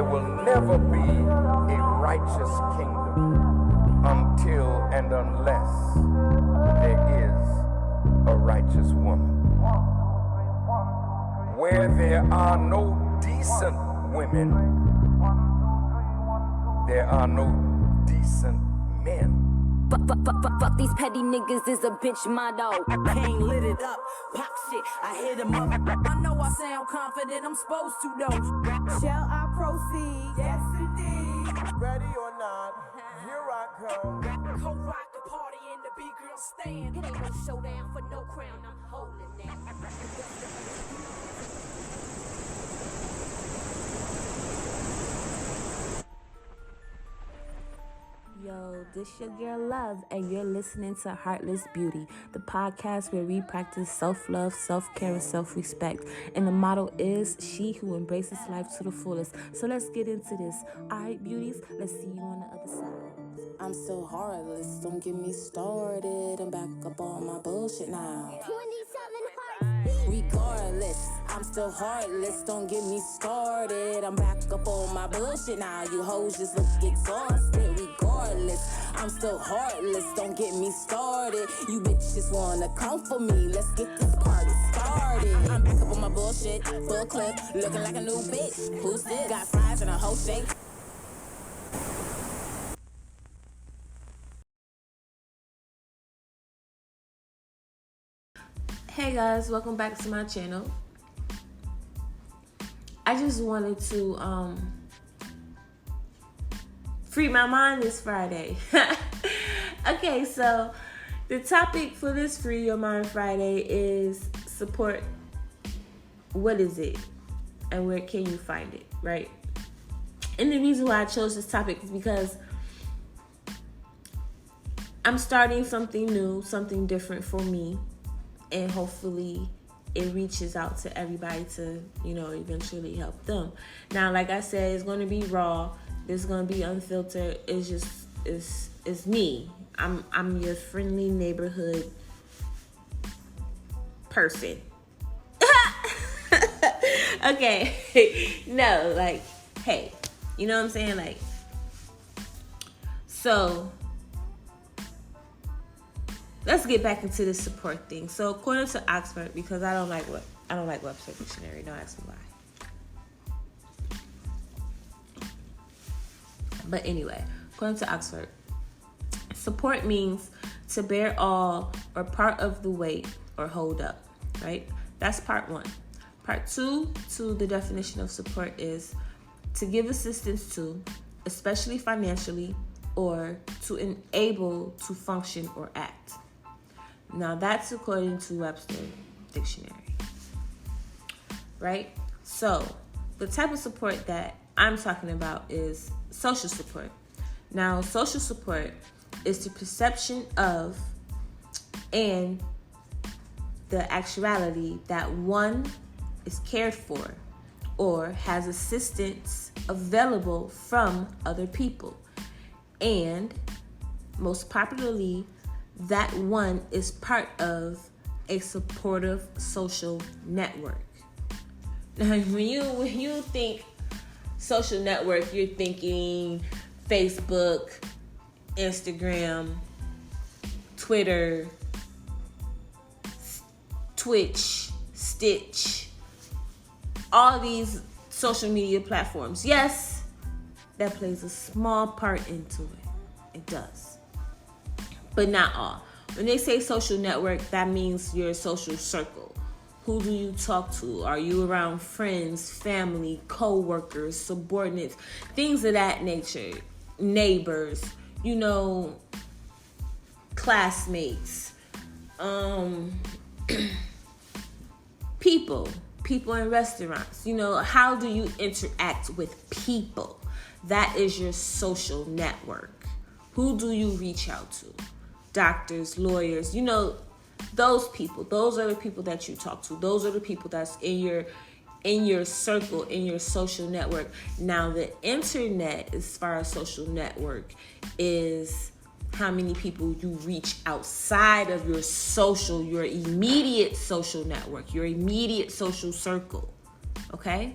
There will never be a righteous kingdom until and unless there is a righteous woman. Where there are no decent women, there are no decent men. Fuck these petty niggas is a bitch motto. Can't lit it up, pop shit, I hit him up. I know I sound confident, I'm supposed to though. Shall I proceed? Yes indeed. Ready or not, here I come. Co-rock the party and the big girl stand. It ain't no showdown for no crown, I'm holding that. Yo, this your girl Love, and you're listening to Heartless Beauty, the podcast where we practice self-love, self-care, and self-respect. And the motto is, she who embraces life to the fullest. So let's get into this. All right, beauties, let's see you on the other side. I'm still heartless, don't get me started. I'm back up on my bullshit now. Regardless, I'm still heartless, don't get me started. I'm back up on my bullshit now. You hoes just look exhausted. Regardless, I'm still heartless, don't get me started. You bitches wanna come for me, let's get this party started. I'm back up on my bullshit, full clip, looking like a new bitch. Who's this? Got fries and a whole shake. Hey guys, welcome back to my channel. I just wanted to free my mind this Friday. Okay, so the topic for this Free Your Mind Friday is support. What is it and where can you find it, right? And the reason why I chose this topic is because I'm starting something new, something different for me. And hopefully it reaches out to everybody to, eventually help them. Now, like I said, it's going to be raw. It's going to be unfiltered. It's me. I'm your friendly neighborhood person. Okay. No, like, hey, you know what I'm saying? So let's get back into the support thing. So according to Oxford, because I don't like Webster Dictionary, don't ask me why. But anyway, according to Oxford, support means to bear all or part of the weight or hold up, right? That's part one. Part two to the definition of support is to give assistance to, especially financially, or to enable to function or act. Now that's according to Webster Dictionary, right? So the type of support that I'm talking about is social support. Now, social support is the perception of and the actuality that one is cared for or has assistance available from other people. And most popularly, that one is part of a supportive social network. Now, when you think social network, you're thinking Facebook, Instagram, Twitter, Twitch, Stitch, all these social media platforms. Yes, that plays a small part into it. It does. But not all. When they say social network, that means your social circle. Who do you talk to? Are you around friends, family, co-workers, subordinates, things of that nature, neighbors, classmates, people in restaurants. How do you interact with people? That is your social network. Who do you reach out to? Doctors, lawyers, those people. Those are the people that you talk to. Those are the people that's in your circle, in your social network. Now, the internet, as far as social network, is how many people you reach outside of your immediate social network, your immediate social circle. Okay?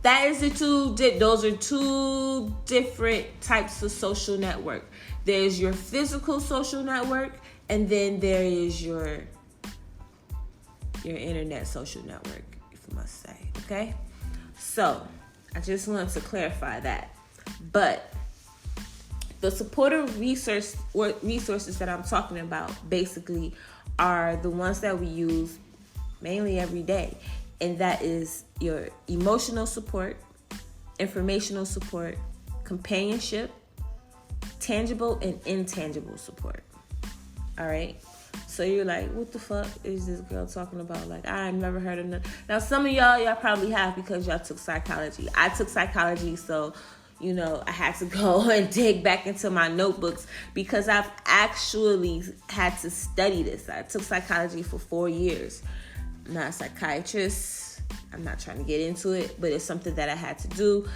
Those are two different types of social network. There's your physical social network, and then there is your internet social network, if you must say. Okay? So, I just wanted to clarify that. But the supportive resources that I'm talking about basically are the ones that we use mainly every day. And that is your emotional support, informational support, companionship, tangible and intangible support. All right? So you're like, what the fuck is this girl talking about? Like, I never heard of none. Now, some of y'all probably have because y'all took psychology. I took psychology, so, I had to go and dig back into my notebooks because I've actually had to study this. I took psychology for 4 years. I'm not a psychiatrist. I'm not trying to get into it, but it's something that I had to do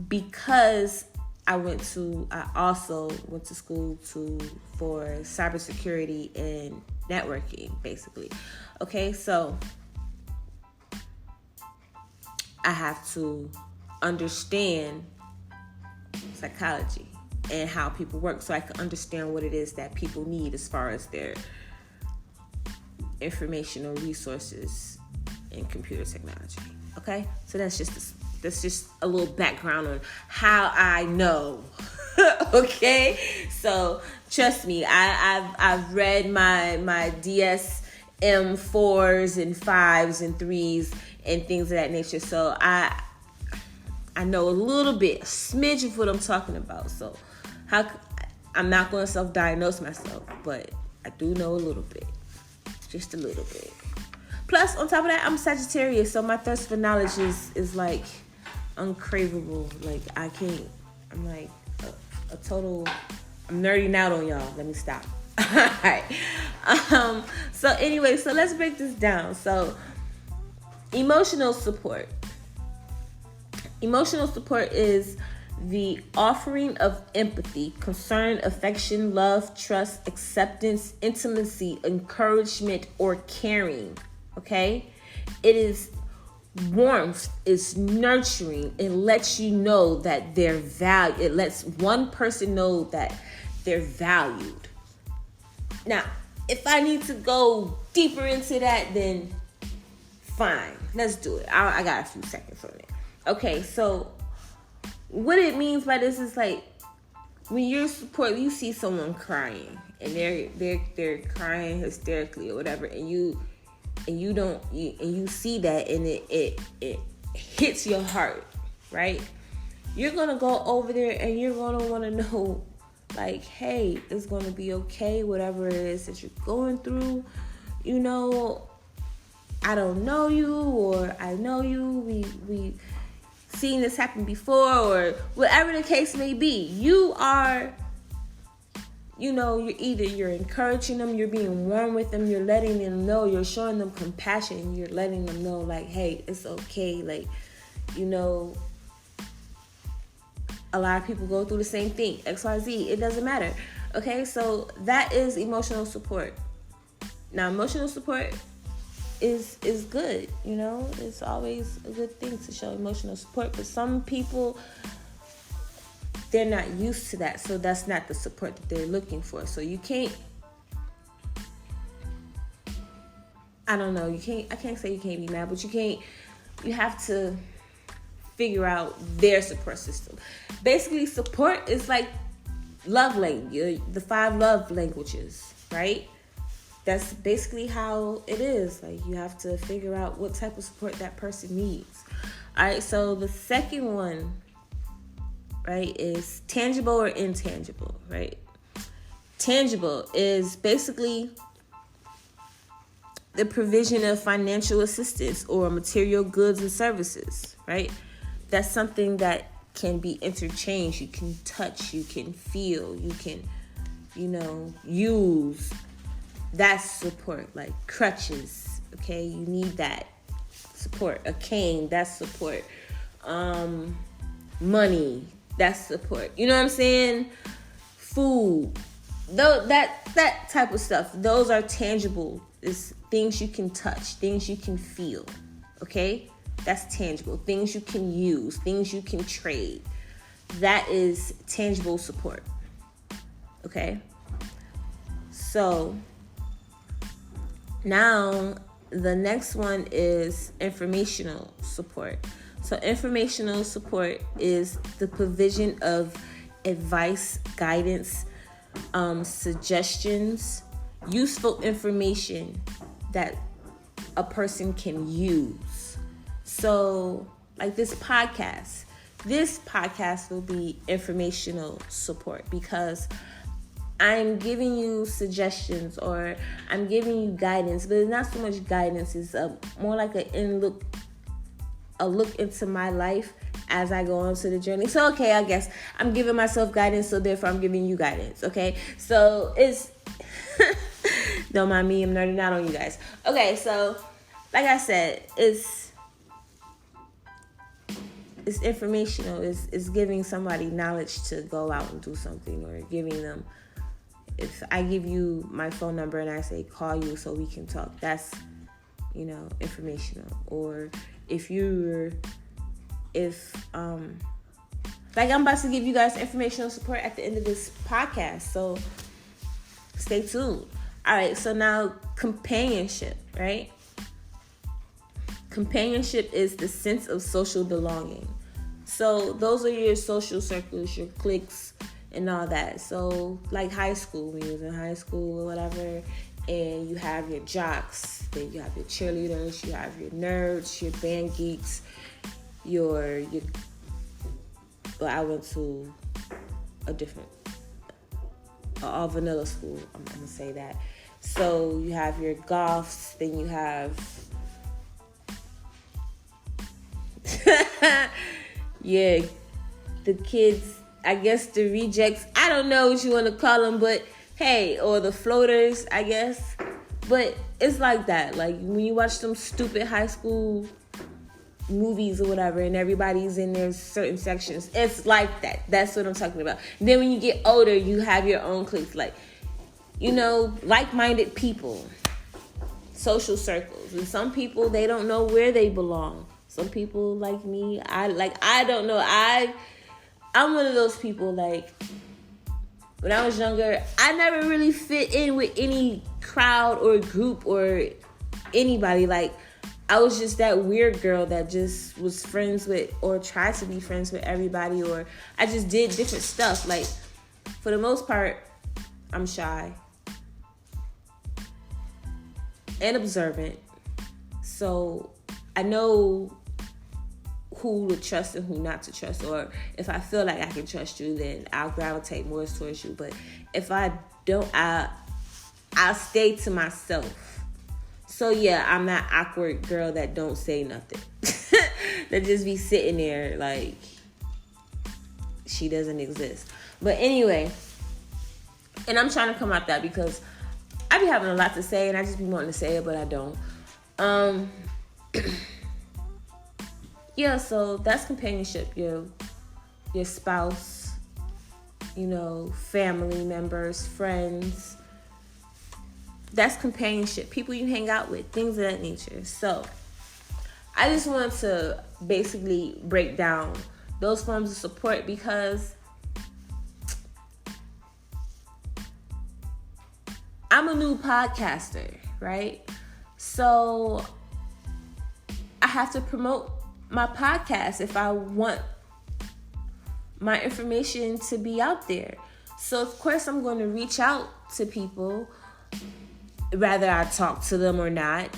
because I also went to school for cybersecurity and networking, basically. Okay, so I have to understand psychology and how people work so I can understand what it is that people need as far as their informational resources in computer technology. Okay, so that's just a little background on how I know. Okay, so trust me, I've read my DSM 4s and 5s and 3s and things of that nature. So I know a little bit, a smidge of what I'm talking about. So I'm not going to self-diagnose myself, but I do know a little bit, just a little bit. Plus, on top of that, I'm Sagittarius, so my thirst for knowledge is like uncraveable. Like, I can't, I'm like a total, I'm nerding out on y'all. Let me stop. All right. So anyway, so let's break this down. So emotional support. Emotional support is the offering of empathy, concern, affection, love, trust, acceptance, intimacy, encouragement, or caring. Okay? It is warmth, it's nurturing. It lets you know that they're valued. It lets one person know that they're valued. Now, if I need to go deeper into that, then fine. Let's do it. I got a few seconds on it. Okay, so what it means by this is like when you see someone crying and they're crying hysterically or whatever, and you see that and it hits your heart, right? You're gonna go over there and you're gonna want to know, like, hey, it's gonna be okay, whatever it is that you're going through. I don't know you, or I know you. We seen this happen before, or whatever the case may be. You are, you're encouraging them, you're being warm with them, you're letting them know, you're showing them compassion, you're letting them know, like, hey, it's okay. Like, a lot of people go through the same thing, XYZ, it doesn't matter. Okay, so that is emotional support. Now, emotional support is good, it's always a good thing to show emotional support, but some people, they're not used to that, so that's not the support that they're looking for. So you can't, I can't say you can't be mad, but you have to figure out their support system. Basically, support is like love language, the 5 love languages, right? That's basically how it is. Like, you have to figure out what type of support that person needs. All right, so the second one, right, is tangible or intangible, right? Tangible is basically the provision of financial assistance or material goods and services, right? That's something that can be interchanged. You can touch, you can feel, you can, use. That's support, like crutches, okay? You need that support. A cane, that's support. Money, that's support. You know what I'm saying? Food, that type of stuff. Those are tangible. It's things you can touch, things you can feel, okay? That's tangible. Things you can use, things you can trade. That is tangible support. Okay? So now the next one is informational support. So informational support is the provision of advice, guidance, suggestions, useful information that a person can use. So like this podcast will be informational support because I'm giving you suggestions or I'm giving you guidance, but it's not so much guidance. It's more like a look into my life as I go on to the journey. So, okay, I guess I'm giving myself guidance, so therefore I'm giving you guidance, okay? So it's, don't mind me, I'm nerding out on you guys. Okay, so like I said, it's informational. It's giving somebody knowledge to go out and do something, or giving them, if I give you my phone number and I say call you so we can talk, that's, informational. Or like I'm about to give you guys informational support at the end of this podcast, so stay tuned. All right, so now companionship, right? Companionship is the sense of social belonging. So those are your social circles, your cliques, and all that. So like high school, when you was in high school or whatever, and you have your jocks, then you have your cheerleaders, you have your nerds, your band geeks, I went to a different, all vanilla school, I'm gonna say that. So you have your goths, then you have yeah, the kids, I guess the rejects, I don't know what you want to call them, but hey, or the floaters, I guess. But it's like that. Like when you watch some stupid high school movies or whatever, and everybody's in their certain sections, it's like that. That's what I'm talking about. And then when you get older, you have your own cliques, like, like-minded people, social circles. And some people, they don't know where they belong. Some people like me, I don't know. I'm one of those people, like, when I was younger, I never really fit in with any crowd or group or anybody. Like, I was just that weird girl that just was friends with, or tried to be friends with everybody, or I just did different stuff. Like, for the most part, I'm shy and observant. So I know who to trust and who not to trust. Or if I feel like I can trust you, then I'll gravitate more towards you. But if I don't, I'll stay to myself. So yeah, I'm that awkward girl that don't say nothing. That just be sitting there like she doesn't exist. But anyway, and I'm trying to come out that because I be having a lot to say and I just be wanting to say it, but I don't. Yeah, so that's companionship. Your spouse, family members, friends. That's companionship. People you hang out with, things of that nature. So I just wanted to basically break down those forms of support because I'm a new podcaster, right? So I have to promote my podcast if I want my information to be out there. So of course I'm going to reach out to people, whether I talk to them or not,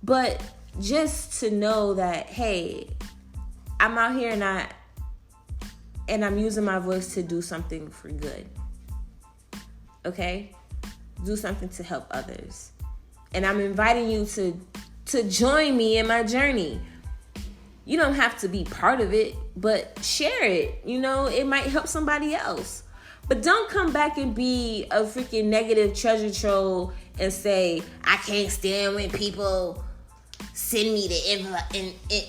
but just to know that, hey, I'm out here and I'm using my voice to do something for good. Okay? Do something to help others. And I'm inviting you to join me in my journey. You don't have to be part of it, but share it. It might help somebody else. But don't come back and be a freaking negative treasure troll and say, I can't stand when people send me the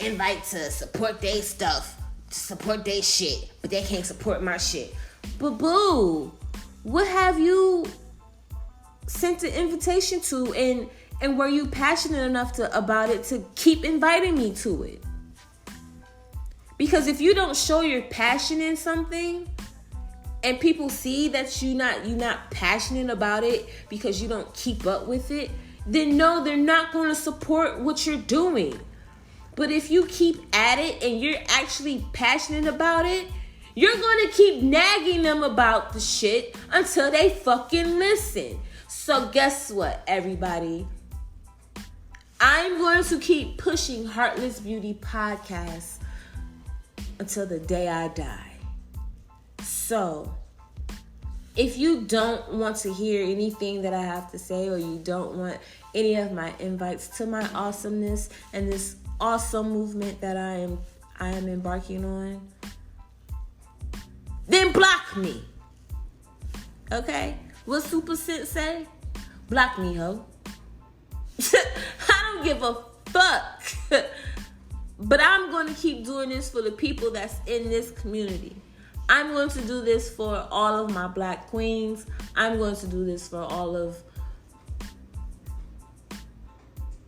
invite to support their stuff, to support their shit, but they can't support my shit. But boo, what have you sent the invitation to? And And were you passionate enough about it to keep inviting me to it? Because if you don't show your passion in something, and people see that you're not passionate about it because you don't keep up with it, then no, they're not going to support what you're doing. But if you keep at it and you're actually passionate about it, you're going to keep nagging them about the shit until they fucking listen. So guess what, everybody? I'm going to keep pushing Heartless Beauty Podcast until the day I die. So, if you don't want to hear anything that I have to say, or you don't want any of my invites to my awesomeness and this awesome movement that I am embarking on, then block me. Okay? What Super Sense say? Block me, ho. I don't give a fuck. But I'm going to keep doing this for the people that's in this community. I'm going to do this for all of my black queens. I'm going to do this for all of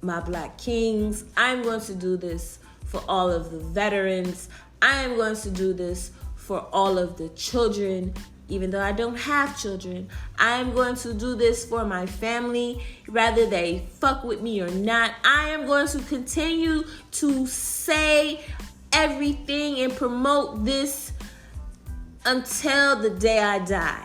my black kings. I'm going to do this for all of the veterans. I am going to do this for all of the children, even though I don't have children. I am going to do this for my family, whether they fuck with me or not. I am going to continue to say everything and promote this until the day I die.